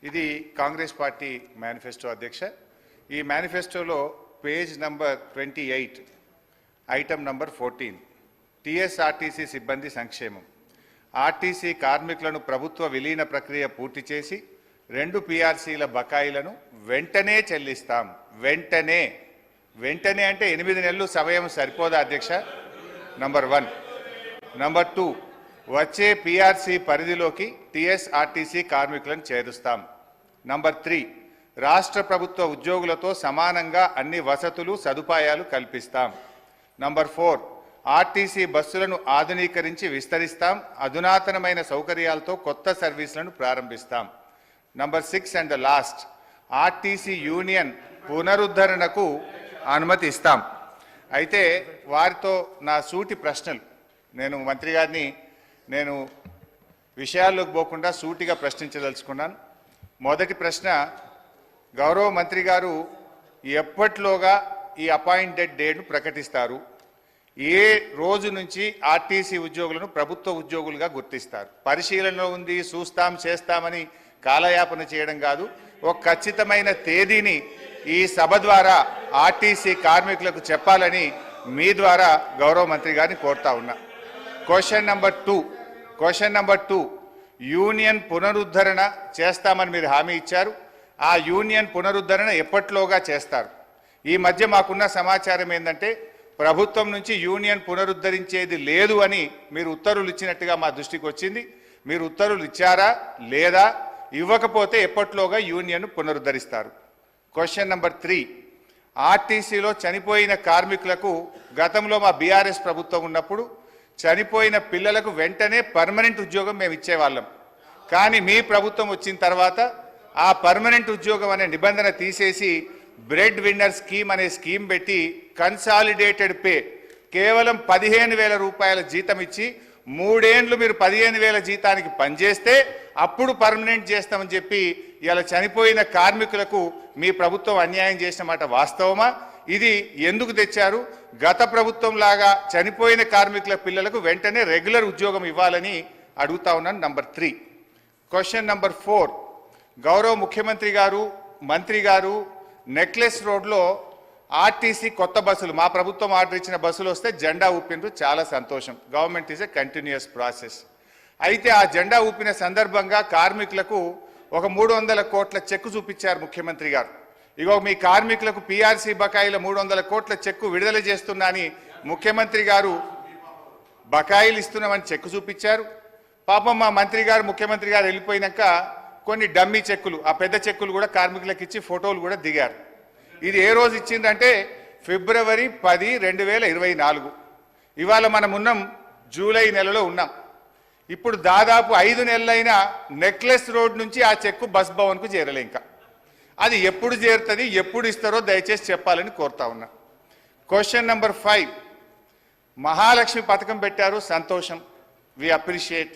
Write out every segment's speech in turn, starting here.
ఇది Congress party manifesto అధ్యక్ష. ఈ మేనిఫెస్టోలో page number 28 item number 14 TSRTC సిబ్బంది సంక్షేమం. ఆర్టీసీ కార్మికులను ప్రభుత్వ విలీన ప్రక్రియ పూర్తి చేసి 2 పీఆర్సీల బకాయిలను వెంటనే చెల్లిస్తాం. వెంటనే అంటే 8 నెలలు సమయం సరిపోదా అధ్యక్ష? నంబర్ 1. నంబర్ 2, వచ్చే పీఆర్సీ పరిధిలోకి టీఎస్ఆర్టీసీ కార్మికులను చేరుస్తాం. నంబర్ 3, రాష్ట్ర ప్రభుత్వ ఉద్యోగులతో సమానంగా అన్ని వసతులు సదుపాయాలు కల్పిస్తాం. నంబర్ 4, ఆర్టీసీ బస్సులను ఆధునీకరించి విస్తరిస్తాం. అధునాతనమైన సౌకర్యాలతో కొత్త సర్వీసులను ప్రారంభిస్తాం. Number 6 and the last, RTC union పునరుద్ధరణకు అనుమతి ఇస్తాం. అయితే వారితో నా సూటి ప్రశ్నలు, నేను మంత్రి గారిని విషయాల్లోకి పోకుండా సూటిగా ప్రశ్నించదలుచుకున్నాను. మొదటి ప్రశ్న, గౌరవ మంత్రి గారు ఎప్పటిలోగా ఈ అపాయింటెడ్ డేట్ను ప్రకటిస్తారు? ఏ రోజు నుంచి ఆర్టీసీ ఉద్యోగులను ప్రభుత్వ ఉద్యోగులుగా గుర్తిస్తారు? పరిశీలనలో ఉంది, చూస్తాం చేస్తామని కాలయాపన చేయడం కాదు. ఒక ఖచ్చితమైన తేదీని ఈ సభ ద్వారా ఆర్టీసీ కార్మికులకు చెప్పాలని మీ ద్వారా గౌరవ మంత్రి గారిని కోరుతా ఉన్నా. క్వశ్చన్ నెంబర్ 2, యూనియన్ పునరుద్ధరణ చేస్తామని మీరు హామీ ఇచ్చారు. ఆ యూనియన్ పునరుద్ధరణ ఎప్పటిలోగా చేస్తారు? ఈ మధ్య మాకున్న సమాచారం ఏంటంటే ప్రభుత్వం నుంచి యూనియన్ పునరుద్ధరించేది లేదు అని మీరు ఉత్తర్వులు ఇచ్చినట్టుగా మా దృష్టికి వచ్చింది. మీరు ఉత్తర్వులు ఇచ్చారా లేదా? ఇవ్వకపోతే ఎప్పటిలోగా యూనియన్ పునరుద్ధరిస్తారు? క్వశ్చన్ నెంబర్ 3, ఆర్టీసీలో చనిపోయిన కార్మికులకు గతంలో మా బీఆర్ఎస్ ప్రభుత్వం ఉన్నప్పుడు చనిపోయిన పిల్లలకు వెంటనే పర్మనెంట్ ఉద్యోగం మేము ఇచ్చేవాళ్ళం. కానీ మీ ప్రభుత్వం వచ్చిన తర్వాత ఆ పర్మనెంట్ ఉద్యోగం అనే నిబంధన తీసేసి బ్రెడ్ విన్నర్ స్కీమ్ అనే స్కీమ్ పెట్టి కన్సాలిడేటెడ్ పే కేవలం 15,000 రూపాయల జీతం ఇచ్చి 3 ఏళ్ళు మీరు 15,000 జీతానికి పనిచేస్తే అప్పుడు పర్మనెంట్ చేస్తామని చెప్పి ఇలా చనిపోయిన కార్మికులకు మీ ప్రభుత్వం అన్యాయం చేసిన మాట వాస్తవమా? ఇది ఎందుకు తెచ్చారు? గత ప్రభుత్వం లాగా చనిపోయిన కార్మికుల పిల్లలకు వెంటనే రెగ్యులర్ ఉద్యోగం ఇవ్వాలని అడుగుతా ఉన్నాను. నంబర్ 3. క్వశ్చన్ నంబర్ 4, గౌరవ ముఖ్యమంత్రి గారు, మంత్రి గారు నెక్లెస్ రోడ్లో ఆర్టీసీ కొత్త బస్సులు, మా ప్రభుత్వం ఆర్డర్ ఇచ్చిన బస్సులు వస్తే జెండా ఊపినరు, చాలా సంతోషం. Government is a continuous process. అయితే ఆ జెండా ఊపిన సందర్భంగా కార్మికులకు ఒక 300 కోట్ల చెక్కు చూపించారు ముఖ్యమంత్రి గారు. ఇగో మీ కార్మికులకు పీఆర్సీ బకాయిల 300 కోట్ల చెక్కు విడుదల చేస్తున్నా అని ముఖ్యమంత్రి గారు బకాయిలు ఇస్తున్నామని చెక్కు చూపించారు. పాపం మా మంత్రి గారు, ముఖ్యమంత్రి గారు వెళ్ళిపోయినాక కొన్ని డమ్మీ చెక్కులు, ఆ పెద్ద చెక్కులు కూడా కార్మికులకు ఇచ్చి ఫోటోలు కూడా దిగారు. ఇది ఏ రోజు ఇచ్చిందంటే ఫిబ్రవరి 10, 2024. ఇవాళ మనం ఉన్నాం జూలై నెలలో ఉన్నాం. ఇప్పుడు దాదాపు 5 నెలలైనా నెక్లెస్ రోడ్ నుంచి ఆ చెక్కు బస్ భవన్కు చేరలే. ఇంకా అది ఎప్పుడు చేరుతుంది, ఎప్పుడు ఇస్తారో దయచేసి చెప్పాలని కోరుతా ఉన్నా. క్వశ్చన్ నెంబర్ 5, మహాలక్ష్మి పథకం పెట్టారు, సంతోషం, వి అప్రిషియేట్.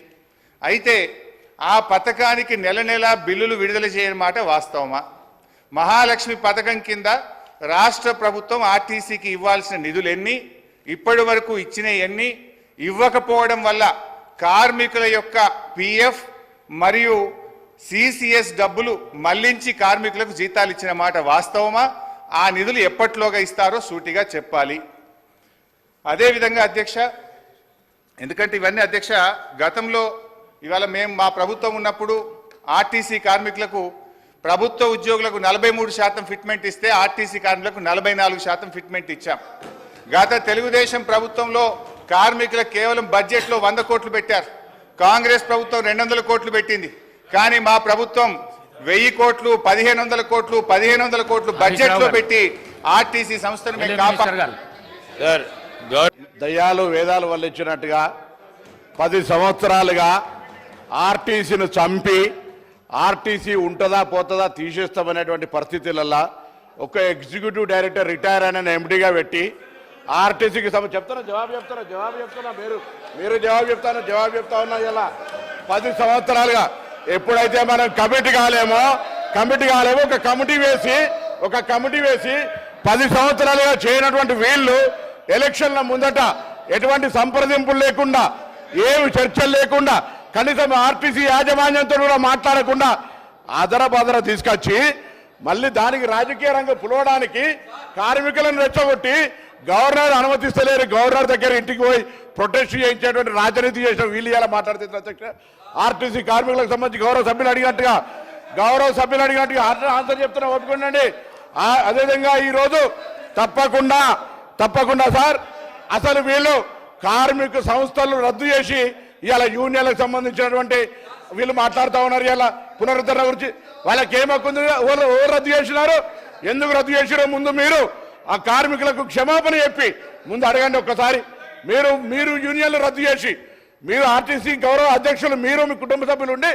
అయితే ఆ పథకానికి నెల బిల్లులు విడుదల చేయని మాట వాస్తవమా? మహాలక్ష్మి పథకం కింద రాష్ట్ర ప్రభుత్వం ఆర్టీసీకి ఇవ్వాల్సిన నిధులు ఎన్ని, ఇప్పటి వరకు ఇచ్చిన ఎన్ని, ఇవ్వకపోవడం వల్ల కార్మికుల యొక్క పిఎఫ్ మరియు సిసిఎస్ డబ్బులు మళ్లించి కార్మికులకు జీతాలు ఇచ్చిన మాట వాస్తవమా? ఆ నిధులు ఎప్పటిలోగా ఇస్తారో సూటిగా చెప్పాలి. అదేవిధంగా అధ్యక్ష, ఎందుకంటే ఇవన్నీ అధ్యక్ష గతంలో, ఇవాళ మేము మా ప్రభుత్వం ఉన్నప్పుడు ఆర్టీసీ కార్మికులకు, ప్రభుత్వ ఉద్యోగులకు 43% ఫిట్మెంట్ ఇస్తే ఆర్టీసీ కార్మికులకు 44% ఫిట్మెంట్ ఇచ్చాం. గత తెలుగుదేశం ప్రభుత్వంలో కార్మికులకు కేవలం బడ్జెట్లో 100 కోట్లు పెట్టారు. కాంగ్రెస్ ప్రభుత్వం 200 కోట్లు పెట్టింది. కానీ మా ప్రభుత్వం 1000 కోట్లు, 1500 కోట్లు, 1500 కోట్లు బడ్జెట్లో పెట్టి ఆర్టీసీ సంస్థను మేము కాపాడారు. దయ్యాలు వేదాలు వల్లించినట్టుగా 10 సంవత్సరాలుగా ఆర్టీసీని చంపి ఆర్టీసీ ఉంటుందా పోతుందా తీసేస్తామనేటువంటి పరిస్థితులలో ఒక ఎగ్జిక్యూటివ్ డైరెక్టర్ రిటైర్ అయిన ఎండీగా పెట్టి ఆర్టీసీకి జవాబు చెప్తున్నా మీరు జవాబు చెప్తా ఉన్నా. ఇలా 10 సంవత్సరాలుగా ఎప్పుడైతే మనం కమిటీ కాలేమో ఒక కమిటీ వేసి 10 సంవత్సరాలుగా చేయనటువంటి వీళ్ళు ఎలక్షన్ల ముందట ఎటువంటి సంప్రదింపులు లేకుండా, ఏమి చర్చలు లేకుండా, కనీసం ఆర్టీసీ యాజమాన్యంతో కూడా మాట్లాడకుండా ఆదరబాదర తీసుకొచ్చి మళ్ళీ దానికి రాజకీయ రంగం పులవడానికి కార్మికులను రెచ్చగొట్టి గవర్నర్ అనుమతిస్తలేరు, గవర్నర్ దగ్గర ఇంటికి పోయి ప్రొటెస్ట్ చేయించేటువంటి రాజనీతి చేసిన వీళ్ళు ఇలా మాట్లాడుతుంది అధ్యక్ష. ఆర్టీసీ కార్మికులకు సంబంధించి గౌరవ సభ్యులు అడిగినట్టుగా ఆన్సర్ చెప్తున్నా, ఒప్పుకోండి. అదేవిధంగా ఈరోజు తప్పకుండా సార్, అసలు వీళ్ళు కార్మిక సంస్థలు రద్దు చేసి ఇవాళ యూనియన్లకు సంబంధించినటువంటి వీళ్ళు మాట్లాడుతూ ఉన్నారు. ఇవాళ పునరుద్ధరణ గురించి వాళ్ళకి ఏమక్కుంది, ఎవరు రద్దు చేసినారు, ఎందుకు రద్దు చేసినారో ముందు మీరు ఆ కార్మికులకు క్షమాపణ చెప్పి ముందు అడగండి ఒక్కసారి. మీరు యూనియన్లు రద్దు చేసి మీరు ఆర్టీసీ గౌరవ అధ్యక్షులు మీరు మీ కుటుంబ సభ్యులు ఉండి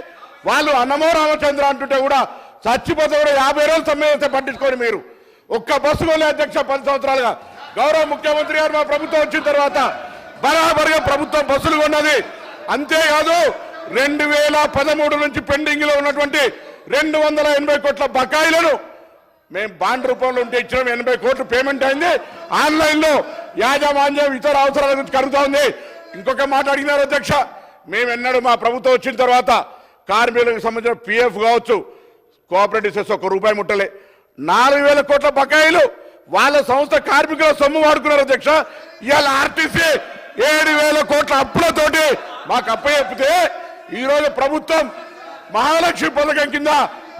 వాళ్ళు అన్నమో రామచంద్ర అంటుంటే కూడా చచ్చిపోతే కూడా 50 రోజులు సమ్మె చేస్తే పట్టించుకొని మీరు ఒక్క బస్సు కొనే అధ్యక్ష 10 సంవత్సరాలుగా గౌరవ ముఖ్యమంత్రి గారు మా ప్రభుత్వం వచ్చిన తర్వాత బరాబరుగా ప్రభుత్వం బస్సులు కొన్నది. అంతేకాదు 2013 నుంచి పెండింగ్ లో ఉన్నటువంటి 280 కోట్ల బకాయిలను మేము బాండ్ రూపంలో ఉంటే ఇచ్చినాం. 80 కోట్లు పేమెంట్ అయింది. ఆన్లైన్ లో యాజమాన్యం ఇతర అవసరాల గురించి కలుగుతా ఉంది. ఇంకొక మాట అడిగినారు అధ్యక్ష, మేము ఎన్నడూ మా ప్రభుత్వం వచ్చిన తర్వాత కార్మికులకు సంబంధించిన పిఎఫ్ కావచ్చు, కోఆపరేటివ్ సెస్ ₹1 ముట్టలే. 4,000 కోట్ల బకాయిలు వాళ్ళ సంస్థ కార్మికుల సొమ్ము వాడుకున్నారు అధ్యక్ష. ఇవాళ ఆర్టీసీ 7,000 కోట్ల అప్పులతోటి మాకు అప్పచెప్పితే ఈరోజు ప్రభుత్వం మహాలక్ష్మి పథకం కింద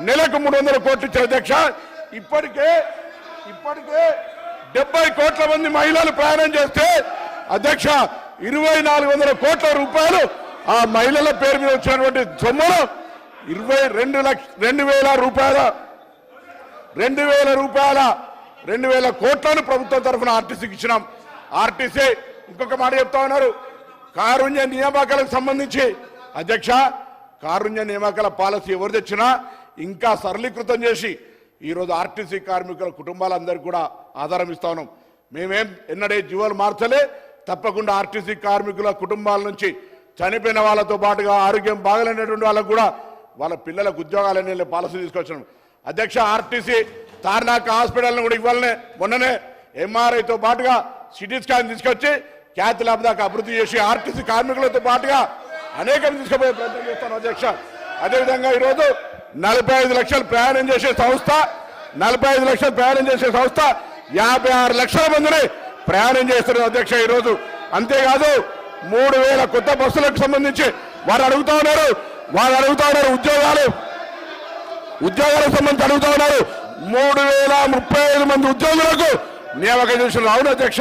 నెలకు 300 కోట్లు ఇచ్చారు అధ్యక్ష. ఇప్పటికే 70 కోట్ల మంది మహిళలు ప్రయాణం చేస్తే అధ్యక్ష 2,400 కోట్ల రూపాయలు ఆ మహిళల పేరు మీద వచ్చినటువంటి సొమ్మును 2,000 కోట్లను ప్రభుత్వం తరఫున ఆర్టీసీకి ఇచ్చినాం. ఆర్టీసీ ఇంకొక మాట చెప్తా ఉన్నారు, కారుణ్య నియామకాలకు సంబంధించి అధ్యక్ష కారుణ్య నియామకాల పాలసీ ఎవరు తెచ్చినా ఇంకా సరళీకృతం చేసి ఈరోజు ఆర్టీసీ కార్మికుల కుటుంబాలందరికీ కూడా ఆధారం ఇస్తా ఉన్నాం. మేమేం ఎన్నడే జీవోలు మార్చలే. తప్పకుండా ఆర్టీసీ కార్మికుల కుటుంబాల నుంచి చనిపోయిన వాళ్ళతో పాటుగా ఆరోగ్యం బాగలేనటువంటి వాళ్ళకు కూడా వాళ్ళ పిల్లలకు ఉద్యోగాలనే పాలసీ తీసుకొచ్చాం అధ్యక్ష. ఆర్టీసీ తార్నాక హాస్పిటల్ని కూడా ఇవ్వాలనే మొన్ననే ఎంఆర్ఐతో పాటుగా సిటీ స్కాన్ తీసుకొచ్చి క్యాత్ ల్యాబ్ దాకా అభివృద్ధి చేసి ఆర్టీసీ కార్మికులతో పాటుగా అనేకం తీసుకుపోయే ప్రయత్నం చేస్తాను అధ్యక్ష. అదేవిధంగా ఈరోజు 45 లక్షలు ప్రయాణం చేసే సంస్థ 56 లక్షల మందిని ప్రయాణం చేస్తున్నారు అధ్యక్ష ఈరోజు. అంతేకాదు 3,000 కొత్త బస్సులకు సంబంధించి వారు అడుగుతా ఉన్నారు ఉద్యోగాలకు సంబంధించి అడుగుతా ఉన్నారు. 3,035 మంది ఉద్యోగులకు నియామకం చేసిన అవును అధ్యక్ష.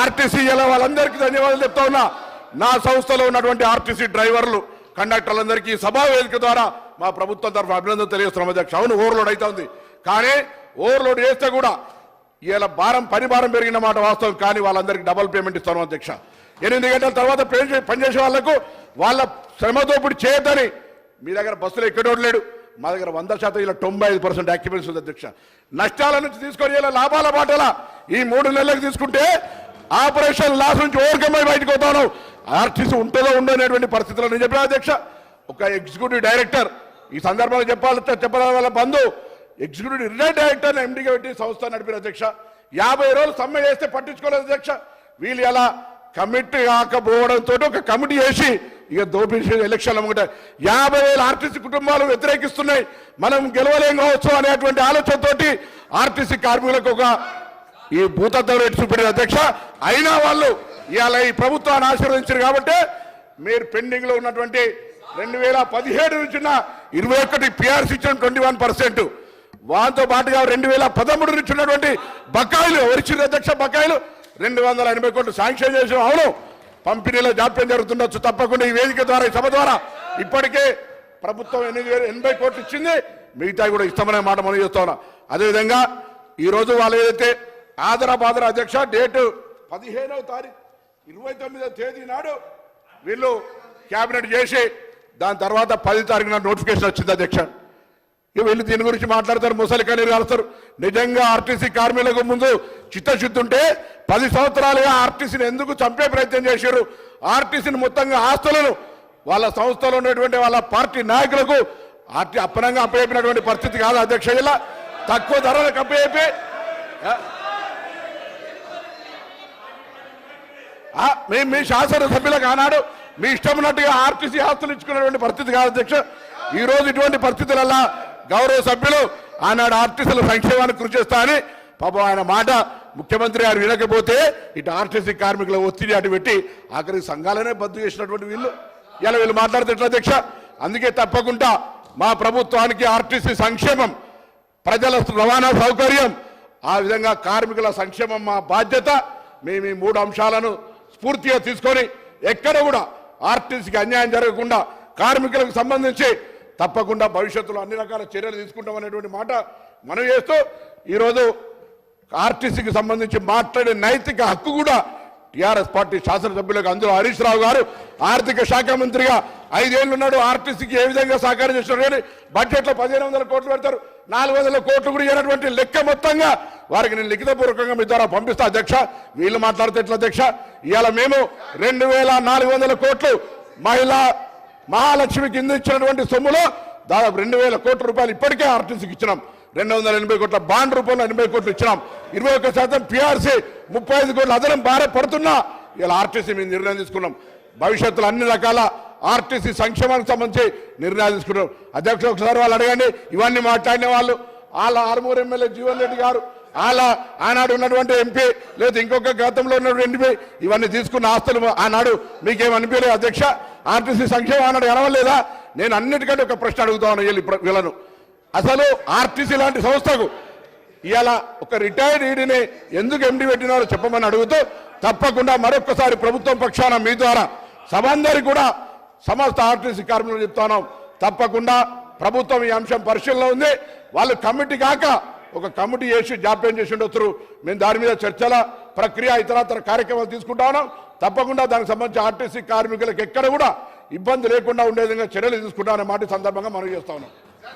ఆర్టీసీ ఇలా వాళ్ళందరికీ ధన్యవాదాలు చెప్తా ఉన్నా. నా సంస్థలో ఉన్నటువంటి ఆర్టీసీ డ్రైవర్లు కండక్టర్లందరికీ సభా వేదిక ద్వారా మా ప్రభుత్వం తరఫున అభినందన తెలియజేస్తున్నాం అధ్యక్ష. అవును ఓవర్లోడ్ అయితే ఉంది, కానీ ఓవర్లోడ్ చేస్తే కూడా ఇలా పని భారం పెరిగిన మాట వాస్తవం, కానీ వాళ్ళందరికీ డబల్ పేమెంట్ ఇస్తాను అధ్యక్ష. 8 గంటల తర్వాత పనిచేసే వాళ్లకు వాళ్ళ శ్రమతో ఇప్పుడు చేయొద్దని మీ దగ్గర బస్సులు ఎక్కడోడు లేడు, మా దగ్గర 100% ఇలా 95% ఆక్యుపెన్సీ ఉంది అధ్యక్ష. నష్టాల నుంచి తీసుకొని ఇలా లాభాల బాటలా ఈ 3 నెలలకు తీసుకుంటే ఆపరేషన్ లాస్ నుంచి ఓవర్కమ్ అయి బయటకు పోతాను. ఆర్టీసీ ఉంటుందో ఉండనేటువంటి పరిస్థితుల్లో నేను చెప్పిన అధ్యక్ష. ఒక ఎగ్జిక్యూటివ్ డైరెక్టర్ ఈ సందర్భంలో చెప్పాలి వాళ్ళ బంధు ఎగ్జిక్యూటివ్ రిటైర్డ్ డైరెక్టర్ ఎండీగా పెట్టి సంస్థ నడిపిన అధ్యక్ష. 50 రోజులు సమ్మె చేస్తే పట్టించుకోలేదు అధ్యక్ష. వీళ్ళు ఎలా కమిటీ కాకపోవడంతో ఒక కమిటీ చేసి ఇక దోపిడీ ఎలక్షన్లు అమ్ముకుంటే 50,000 ఆర్టీసీ కుటుంబాలు వ్యతిరేకిస్తున్నాయి, మనం గెలవలేం కావచ్చు అనేటువంటి ఆలోచనతోటి ఆర్టీసీ కార్మికులకు ఒక ఈ భూతత్వం రేటు చూపెట్టిన అధ్యక్ష. అయినా వాళ్ళు ఇవాళ ఈ ప్రభుత్వాన్ని ఆశీర్వదించారు కాబట్టి మీరు పెండింగ్ లో ఉన్నటువంటి 2017 నుంచి 21 పిఆర్సీ ఇచ్చిన 21%, వాటితో పాటుగా 2013 నుంచి ఉన్నటువంటి బకాయిలు ఎవరిచ్చిన అధ్యక్ష బకాయిలు 280 కోట్లు శాంక్షన్ చేసాం. అవును పంపిణీలో జాప్యం జరుగుతుండొచ్చు, తప్పకుండా ఈ వేదిక ద్వారా ఈ సభ ద్వారా ఇప్పటికే ప్రభుత్వం 80 కోట్లు ఇచ్చింది, మిగతా కూడా ఇస్తామనే మాట మనం చేస్తా ఉన్నాం. అదేవిధంగా ఈరోజు వాళ్ళు ఏదైతే ఆదరాబాదర అధ్యక్ష డేటు 15వ తారీఖు 29వ తేదీ నాడు వీళ్ళు క్యాబినెట్ చేసి దాని తర్వాత 10వ తారీఖున నోటిఫికేషన్ వచ్చింది అధ్యక్ష. వీళ్ళు దీని గురించి మాట్లాడతారు, ముసలి కన్నీరు కాలుస్తారు. నిజంగా ఆర్టీసీ కార్మికులకు ముందు చిత్తశుద్ధి ఉంటే 10 సంవత్సరాలుగా ఆర్టీసీని ఎందుకు చంపే ప్రయత్నం చేశారు? ఆర్టీసీని మొత్తంగా ఆస్తులను వాళ్ళ సంస్థలో ఉన్నటువంటి వాళ్ళ పార్టీ నాయకులకు అప్పనంగా అప్పచెప్పినటువంటి పరిస్థితి కాదు అధ్యక్ష. ఇలా తక్కువ ధరలకు అప్పచెప్పి మీ శాసనసభ్యులకు ఆనాడు మీ ఇష్టం ఉన్నట్టుగా ఆర్టీసీ ఆస్తులు ఇచ్చుకున్నటువంటి పరిస్థితి కాదు అధ్యక్ష. ఈ రోజు ఇటువంటి పరిస్థితులలో గౌరవ సభ్యులు ఆనాడు ఆర్టీసీల సంక్షేమానికి కృషి చేస్తా అని పాపం ఆయన మాట ముఖ్యమంత్రి గారు వినకపోతే ఇటు ఆర్టీసీ కార్మికుల ఒత్తిడి అటు పెట్టి ఆఖరికి సంఘాలనే బద్దు చేసినటువంటి వీళ్ళు మాట్లాడితే ఎట్లా అధ్యక్ష? అందుకే తప్పకుండా మా ప్రభుత్వానికి ఆర్టీసీ సంక్షేమం, ప్రజల రవాణా సౌకర్యం, ఆ విధంగా కార్మికుల సంక్షేమం మా బాధ్యత. మేము ఈ 3 అంశాలను స్ఫూర్తిగా తీసుకొని ఎక్కడ కూడా ఆర్టీసీకి అన్యాయం జరగకుండా కార్మికులకు సంబంధించి తప్పకుండా భవిష్యత్తులో అన్ని రకాల చర్యలు తీసుకుంటామనేటువంటి మాట మనం చేస్తూ ఈరోజు ఆర్టీసీకి సంబంధించి మాట్లాడే నైతిక హక్కు కూడా టీఆర్ఎస్ పార్టీ శాసనసభ్యులకు, అందులో హరీష్ రావు గారు ఆర్థిక శాఖ మంత్రిగా 5 ఏళ్ళు ఉన్నాడు. ఆర్టీసీకి ఏ విధంగా సహకారం చేస్తున్నారు కానీ బడ్జెట్లో 1500 కోట్లు పెడతారు, 400 కోట్లు కూడా ఇవ్వనటువంటి లెక్క మొత్తంగా వారికి నేను లిఖితపూర్వకంగా మీ ద్వారా పంపిస్తా అధ్యక్ష. వీళ్ళు మాట్లాడితే ఎట్లా అధ్యక్ష? ఇవాళ మేము 2400 కోట్లు మహాలక్ష్మి కింద ఇచ్చినటువంటి సొమ్ములో దాదాపు 2000 కోట్ల రూపాయలు ఇప్పటికే ఆర్టీసీకి ఇచ్చినాం. 280 కోట్ల బాండ్ రూపంలో 80 కోట్లు ఇచ్చినాం. 21% పిఆర్సీ 35 కోట్ల అదనం భారం పడుతున్నా ఇలా ఆర్టీసీ మేము నిర్ణయం తీసుకున్నాం. భవిష్యత్తులో అన్ని రకాల ఆర్టీసీ సంక్షేమానికి సంబంధించి నిర్ణయాలు తీసుకున్నాం. అధ్యక్షులు ఒకసారి వాళ్ళు అడగండి. ఇవన్నీ మాట్లాడిన వాళ్ళు వాళ్ళ ఆర్మూర్ ఎమ్మెల్యే జీవన్ రెడ్డి గారు, ఆనాడు ఉన్నటువంటి ఎంపీ లేదా ఇంకొక గతంలో ఉన్నటువంటి ఎంపీ ఇవన్నీ తీసుకున్న ఆస్తులు ఆనాడు మీకేమనిపించలేదు అధ్యక్ష? ఆర్టీసీ సంక్షేమం ఆనాడు ఎనవలేదా? నేను అన్నిటికంటే ఒక ప్రశ్న అడుగుతా ఉన్నాను వీళ్ళను. అసలు ఆర్టీసీ లాంటి సంస్థకు ఇవాళ ఒక రిటైర్డ్ ఈడీని ఎందుకు ఎండి పెట్టినారో చెప్పమని అడుగుతూ తప్పకుండా మరొకసారి ప్రభుత్వం పక్షాన మీ ద్వారా సభందరికి కూడా సమస్త ఆర్టీసీ కార్మికులు చెప్తున్నాం, తప్పకుండా ప్రభుత్వం ఈ అంశం పరిశీలనలో ఉంది. వాళ్ళు కమిటీ కాక ఒక కమిటీ చేసి జాప్యం చేసి ఉండొచ్చు. మేము దాని మీద చర్చల ప్రక్రియ ఇతరతర కార్యక్రమాలు తీసుకుంటా ఉన్నాం. తప్పకుండా దానికి సంబంధించి ఆర్టీసీ కార్మికులకు ఎక్కడ కూడా ఇబ్బంది లేకుండా ఉండే విధంగా చర్యలు తీసుకుంటామనే మాట సందర్భంగా మనం చేస్తా ఉన్నాం.